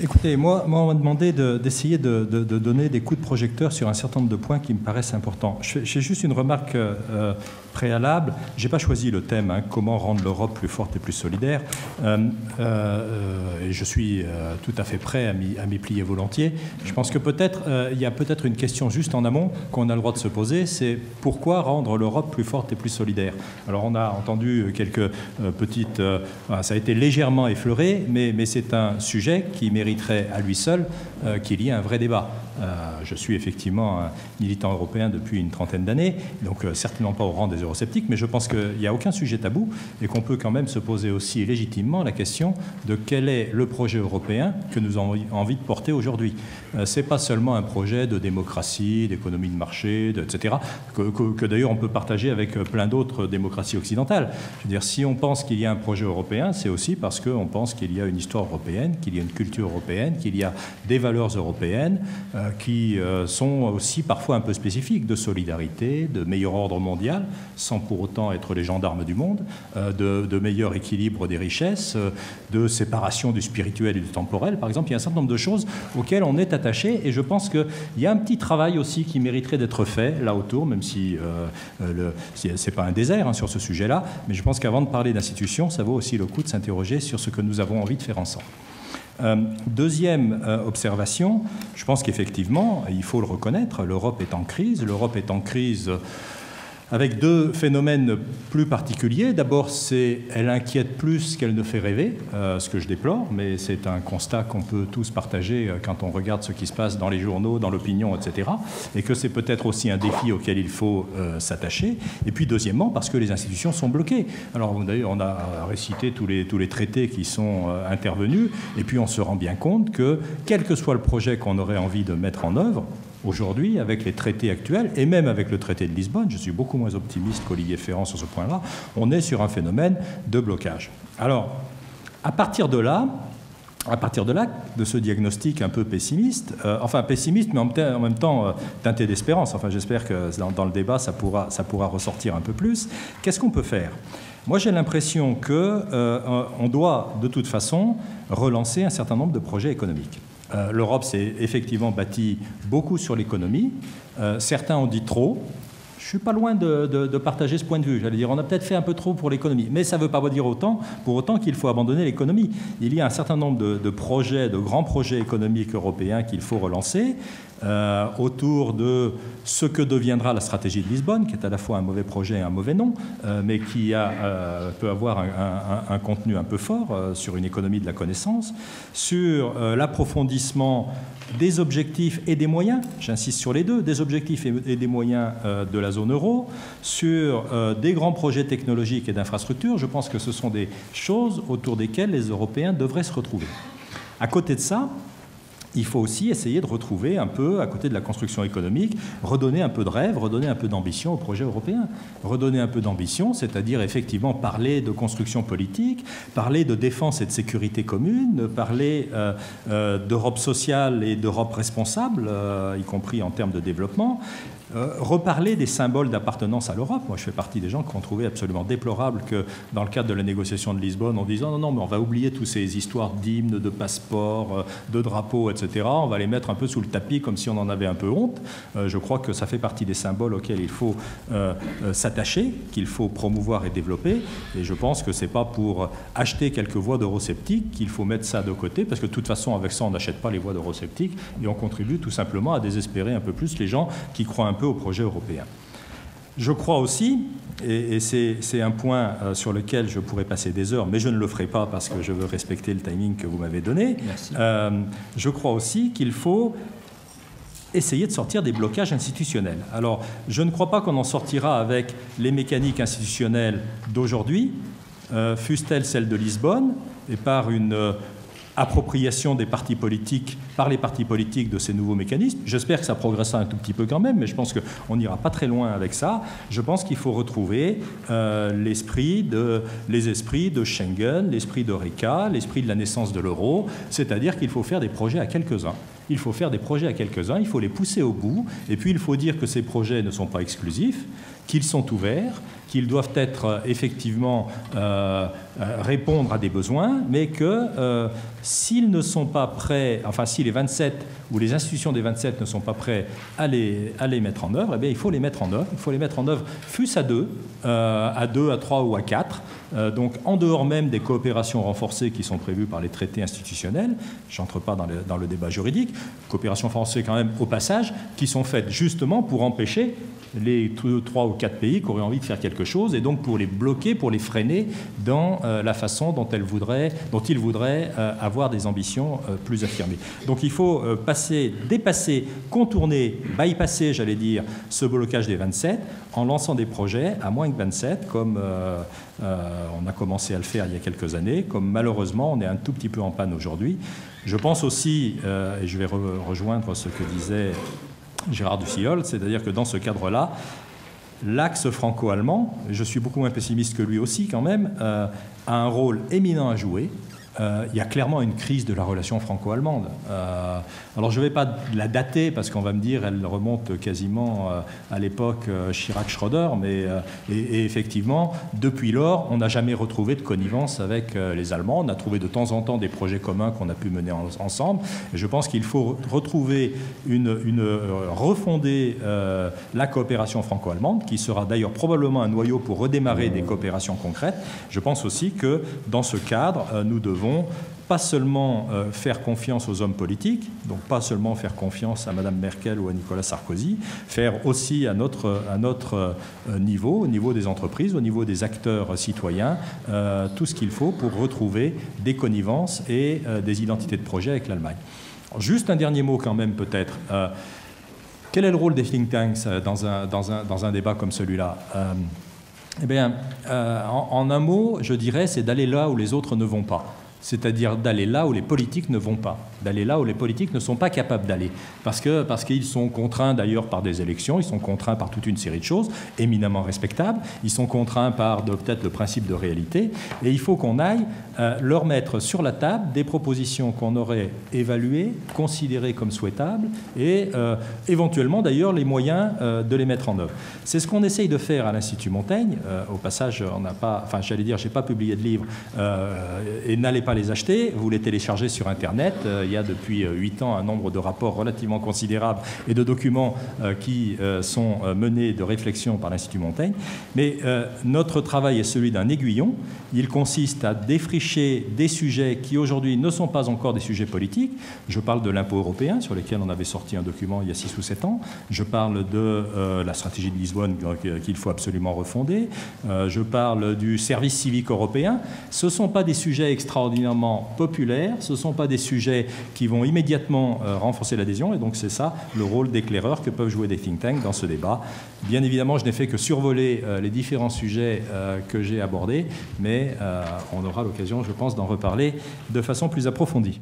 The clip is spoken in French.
Écoutez, moi on m'a demandé d'essayer de donner des coups de projecteur sur un certain nombre de points qui me paraissent importants. J'ai juste une remarque préalable. Je n'ai pas choisi le thème, hein, comment rendre l'Europe plus forte et plus solidaire. Et je suis tout à fait prêt à m'y plier volontiers. Je pense que peut-être il y a peut-être une question juste en amont qu'on a le droit de se poser, c'est pourquoi rendre l'Europe plus forte et plus solidaire. Alors on a entendu quelques petites... ça a été légèrement effleuré, mais c'est un sujet qui mériterait à lui seul qu'il y ait un vrai débat. Je suis effectivement un militant européen depuis une trentaine d'années, donc certainement pas au rang des eurosceptiques, mais je pense qu'il n'y a aucun sujet tabou et qu'on peut quand même se poser aussi légitimement la question de quel est le projet européen que nous avons envie de porter aujourd'hui. Ce n'est pas seulement un projet de démocratie, d'économie de marché, etc., que d'ailleurs on peut partager avec plein d'autres démocraties occidentales. Je veux dire, si on pense qu'il y a un projet européen, c'est aussi parce qu'on pense qu'il y a une histoire européenne, qu'il y a une culture européenne, qu'il y a des valeurs européennes qui sont aussi parfois un peu spécifiques, de solidarité, de meilleur ordre mondial, sans pour autant être les gendarmes du monde, de meilleur équilibre des richesses, de séparation du spirituel et du temporel, par exemple. Il y a un certain nombre de choses auxquelles on est attaché, et je pense qu'il y a un petit travail aussi qui mériterait d'être fait là autour, même si c'est pas un désert, hein, sur ce sujet-là, mais je pense qu'avant de parler d'institutions, ça vaut aussi le coup de s'interroger sur ce que nous avons envie de faire ensemble. Deuxième observation, je pense qu'effectivement, il faut le reconnaître, l'Europe est en crise. L'Europe est en crise avec deux phénomènes plus particuliers. D'abord, elle inquiète plus qu'elle ne fait rêver, ce que je déplore, mais c'est un constat qu'on peut tous partager quand on regarde ce qui se passe dans les journaux, dans l'opinion, etc. Et que c'est peut-être aussi un défi auquel il faut s'attacher. Et puis, deuxièmement, parce que les institutions sont bloquées. Alors, d'ailleurs, on a récité tous les traités qui sont intervenus, et puis on se rend bien compte que, quel que soit le projet qu'on aurait envie de mettre en œuvre, aujourd'hui, avec les traités actuels, et même avec le traité de Lisbonne, je suis beaucoup moins optimiste qu'Olivier Ferrand sur ce point-là, on est sur un phénomène de blocage. Alors, à partir de là, de ce diagnostic un peu pessimiste, enfin pessimiste, mais en même temps teinté d'espérance, enfin j'espère que dans le débat ça pourra ressortir un peu plus, qu'est-ce qu'on peut faire ? Moi j'ai l'impression qu'on doit de toute façon relancer un certain nombre de projets économiques. L'Europe s'est effectivement bâtie beaucoup sur l'économie. Certains ont dit trop. Je ne suis pas loin de partager ce point de vue. J'allais dire, on a peut-être fait un peu trop pour l'économie. Mais ça ne veut pas dire pour autant qu'il faut abandonner l'économie. Il y a un certain nombre de projets, de grands projets économiques européens qu'il faut relancer autour de ce que deviendra la stratégie de Lisbonne, qui est à la fois un mauvais projet et un mauvais nom, mais qui peut avoir un contenu un peu fort sur une économie de la connaissance, sur l'approfondissement des objectifs et des moyens, j'insiste sur les deux, des objectifs et des moyens de la zone euro, sur des grands projets technologiques et d'infrastructures. Je pense que ce sont des choses autour desquelles les Européens devraient se retrouver. À côté de ça, il faut aussi essayer de retrouver un peu, à côté de la construction économique, redonner un peu de rêve, redonner un peu d'ambition au projet européen. Redonner un peu d'ambition, c'est-à-dire effectivement parler de construction politique, parler de défense et de sécurité commune, parler d'Europe sociale et d'Europe responsable, y compris en termes de développement. Reparler des symboles d'appartenance à l'Europe. Moi, je fais partie des gens qui ont trouvé absolument déplorable que, dans le cadre de la négociation de Lisbonne, en disant non, mais on va oublier toutes ces histoires d'hymnes, de passeports, de drapeaux, etc. On va les mettre un peu sous le tapis comme si on en avait un peu honte. Je crois que ça fait partie des symboles auxquels il faut s'attacher, qu'il faut promouvoir et développer. Et je pense que ce n'est pas pour acheter quelques voix d'eurosceptiques qu'il faut mettre ça de côté, parce que de toute façon, avec ça, on n'achète pas les voix d'eurosceptiques et on contribue tout simplement à désespérer un peu plus les gens qui croient un peu au projet européen. Je crois aussi, et c'est un point sur lequel je pourrais passer des heures, mais je ne le ferai pas parce que je veux respecter le timing que vous m'avez donné. Je crois aussi qu'il faut essayer de sortir des blocages institutionnels. Alors, je ne crois pas qu'on en sortira avec les mécaniques institutionnelles d'aujourd'hui, fussent-elles celles de Lisbonne, et par une appropriation des partis politiques, par les partis politiques de ces nouveaux mécanismes. J'espère que ça progressera un tout petit peu quand même, mais je pense qu'on n'ira pas très loin avec ça. Je pense qu'il faut retrouver les esprits de Schengen, l'esprit d'Eureka, l'esprit de la naissance de l'euro, c'est-à-dire qu'il faut faire des projets à quelques-uns. Il faut faire des projets à quelques-uns, il faut les pousser au bout, et puis il faut dire que ces projets ne sont pas exclusifs, qu'ils sont ouverts, qu'ils doivent être effectivement répondre à des besoins, mais que s'ils ne sont pas prêts, enfin si les 27 ou les institutions des 27 ne sont pas prêts à les mettre en œuvre, eh bien, il faut les mettre en œuvre. Il faut les mettre en œuvre, fût-ce à 2, à 3 ou à 4. Donc en dehors même des coopérations renforcées qui sont prévues par les traités institutionnels, je n'entre pas dans le débat juridique, coopérations renforcées quand même au passage, qui sont faites justement pour empêcher les 3 ou 4 pays qui auraient envie de faire quelque chose et donc pour les bloquer, pour les freiner dans la façon dont ils voudraient avoir des ambitions plus affirmées. Donc il faut dépasser, contourner, bypasser, j'allais dire, ce blocage des 27 en lançant des projets à moins que 27, comme on a commencé à le faire il y a quelques années, comme malheureusement on est un tout petit peu en panne aujourd'hui. Je pense aussi, et je vais rejoindre ce que disait Gérard Dussiol, c'est-à-dire que dans ce cadre-là, l'axe franco-allemand, je suis beaucoup moins pessimiste que lui aussi quand même, a un rôle éminent à jouer. Il y a clairement une crise de la relation franco-allemande. Alors je ne vais pas la dater parce qu'on va me dire elle remonte quasiment à l'époque Chirac-Schröder, mais et effectivement, depuis lors, on n'a jamais retrouvé de connivence avec les Allemands. On a trouvé de temps en temps des projets communs qu'on a pu mener ensemble. Et je pense qu'il faut retrouver refonder la coopération franco-allemande, qui sera d'ailleurs probablement un noyau pour redémarrer des coopérations concrètes. Je pense aussi que dans ce cadre, nous devons pas seulement faire confiance aux hommes politiques, donc pas seulement faire confiance à Mme Merkel ou à Nicolas Sarkozy, faire aussi à notre niveau, au niveau des entreprises, au niveau des acteurs citoyens, tout ce qu'il faut pour retrouver des connivences et des identités de projet avec l'Allemagne. Juste un dernier mot quand même peut-être. Quel est le rôle des think tanks dans un débat comme celui-là ? Eh bien, en un mot, je dirais, c'est d'aller là où les autres ne vont pas. C'est-à-dire d'aller là où les politiques ne vont pas, d'aller là où les politiques ne sont pas capables d'aller. Parce qu'ils sont contraints d'ailleurs par des élections, ils sont contraints par toute une série de choses éminemment respectables, ils sont contraints par peut-être le principe de réalité, et il faut qu'on aille leur mettre sur la table des propositions qu'on aurait évaluées, considérées comme souhaitables, et éventuellement d'ailleurs les moyens de les mettre en œuvre. C'est ce qu'on essaye de faire à l'Institut Montaigne. Au passage, on n'a pas, enfin j'allais dire, j'ai pas publié de livre, et n'allez pas les acheter, vous les téléchargez sur Internet. Il y a depuis 8 ans un nombre de rapports relativement considérable et de documents qui sont menés de réflexion par l'Institut Montaigne. Mais notre travail est celui d'un aiguillon. Il consiste à défricher des sujets qui aujourd'hui ne sont pas encore des sujets politiques. Je parle de l'impôt européen sur lequel on avait sorti un document il y a 6 ou 7 ans. Je parle de la stratégie de Lisbonne qu'il faut absolument refonder. Je parle du service civique européen. Ce ne sont pas des sujets extraordinairement populaires, ce ne sont pas des sujets qui vont immédiatement renforcer l'adhésion, et donc c'est ça le rôle d'éclaireur que peuvent jouer des think tanks dans ce débat. Bien évidemment, je n'ai fait que survoler les différents sujets que j'ai abordés, mais on aura l'occasion, je pense, d'en reparler de façon plus approfondie.